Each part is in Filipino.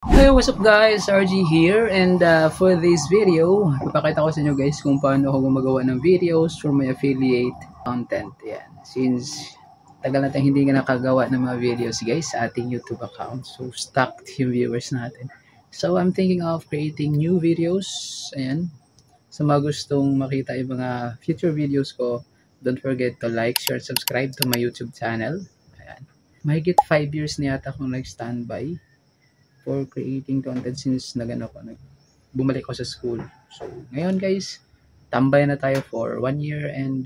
Hey, what's up guys? RG here, and for this video, ipapakita ko sa inyo guys kung paano ako gumagawa ng videos for my affiliate content. Yan. Since tagal natin hindi nga nakagawa ng mga videos guys sa ating YouTube account, so stuck yung viewers natin. So I'm thinking of creating new videos. Ayan. Sa mga gustong makita yung mga future videos ko, don't forget to like, share, subscribe to my YouTube channel. Ayan. Mahigit 5 years na yata akong nag-standby for creating content since bumalik ko sa school. So ngayon guys, tambay na tayo for 1 year and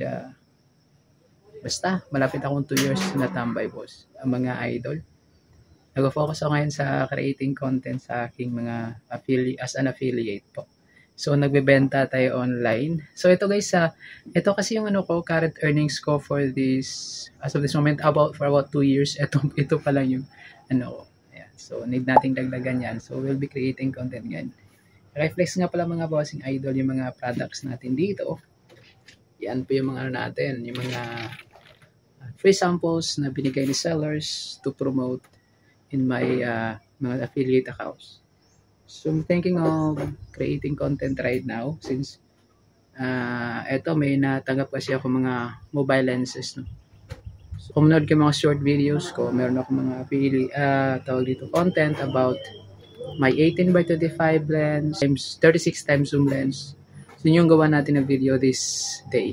basta malapit akong 2 years na tambay boss. Ang mga idol, nag-focus ako ngayon sa creating content sa aking mga as an affiliate po. So nagbebenta tayo online. So ito guys, ito kasi yung current earnings ko for this, as of this moment, for about 2 years. Ito pa lang yung So, need nating dagdagan yan. So, we'll be creating content ngayon. Reflex nga pala mga bossing idol, yung mga products natin dito. Yan po yung mga natin, yung mga free samples na binigay ni sellers to promote in my mga affiliate accounts. So, I'm thinking of creating content right now since eto may natanggap kasi ako mga mobile lenses, no? So, kung manood kayo mga short videos ko, meron ako mga content about my 18x25 lens times 36 times zoom lens. So, yun yung gawa natin ng video this day.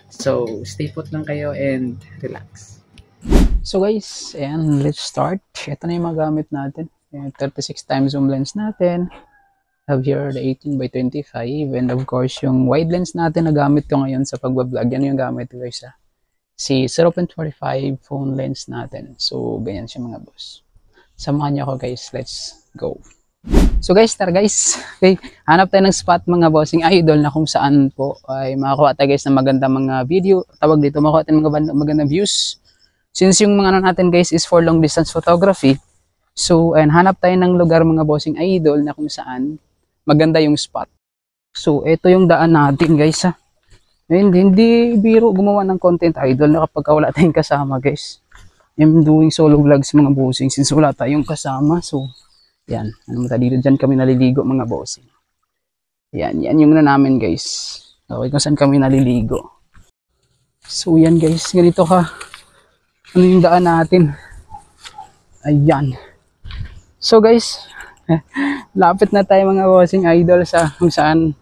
So, stay put lang kayo and relax. So guys, ayan, let's start. Ito na yung mga gamit natin. Yung 36 times zoom lens natin. Have here the 18x25 and of course yung wide lens natin na gamit ko ngayon sa pagbablog. Yan yung gamit ko guys si 0.45 phone lens natin. So, ganyan siya mga boss. Samahan niyo ako guys. Let's go. So guys, tara guys. Okay, hanap tayo ng spot mga bossing idol na kung saan po ay makakuha tayo guys ng magandang mga video. Tawag dito, makakuha tayo ng mga magandang views. Since yung mga natin guys is for long distance photography. So, and hanap tayo ng lugar mga bossing idol na kung saan maganda yung spot. So, ito yung daan natin guys Hindi biro gumawa ng content idol na kapag wala tayong kasama guys. I'm doing solo vlogs mga bossing since wala tayong kasama. So, yan. Dyan kami naliligo mga bossing. Yan yung namin guys. Okay, kung saan kami naliligo. So, yan guys. Ganito ka. Ano yung daan natin? Ayan. So guys, lapit na tayo mga bossing idol sa kung saan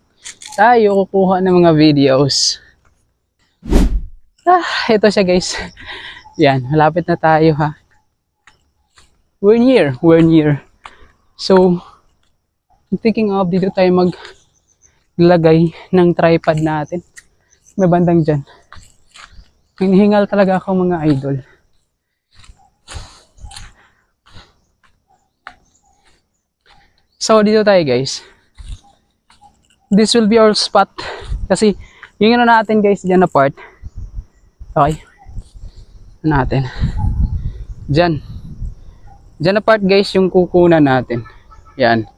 tayo kukuha ng mga videos. Ito siya guys. Yan, malapit na tayo We're near. So, I'm thinking of dito tayo maglagay ng tripod natin. May bandang dyan. Hinihingal talaga ako mga idol. So, dito tayo guys. This will be our spot kasi yung natin guys dyan na part, okay natin dyan na part guys yung kukunan natin. Yan,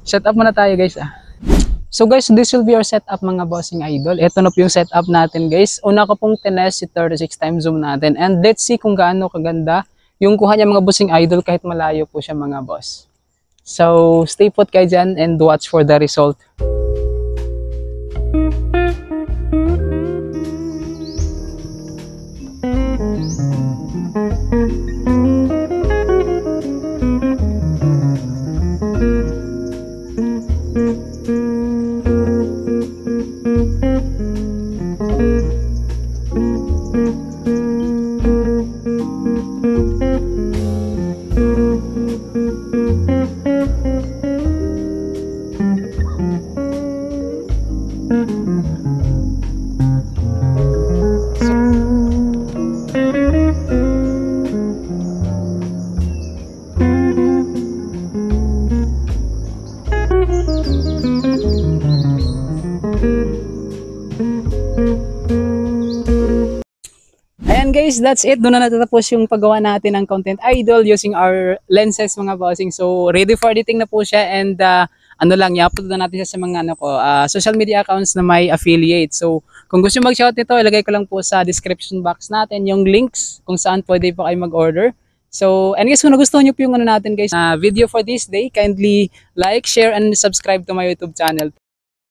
set up muna tayo guys So guys, this will be our setup mga bossing idol. Ito na po yung setup natin guys. Una ko pong tinest si 36 times zoom natin and let's see kung gaano kaganda yung kuha niya mga bossing idol kahit malayo po siya mga boss. So, stay put kayo dyan and watch for the result. Guys, that's it. Doon na natatapos yung paggawa natin ng content idol using our lenses mga bossing. So ready for editing na po siya and i-upload na natin siya sa mga social media accounts na may affiliate. So kung gusto mag-shoutout nito, ilagay ko lang po sa description box natin yung links kung saan pwede po kayo mag-order So, and guys, kung nagustuhan nyo po yung ano natin guys, video for this day, kindly like, share, and subscribe to my YouTube channel.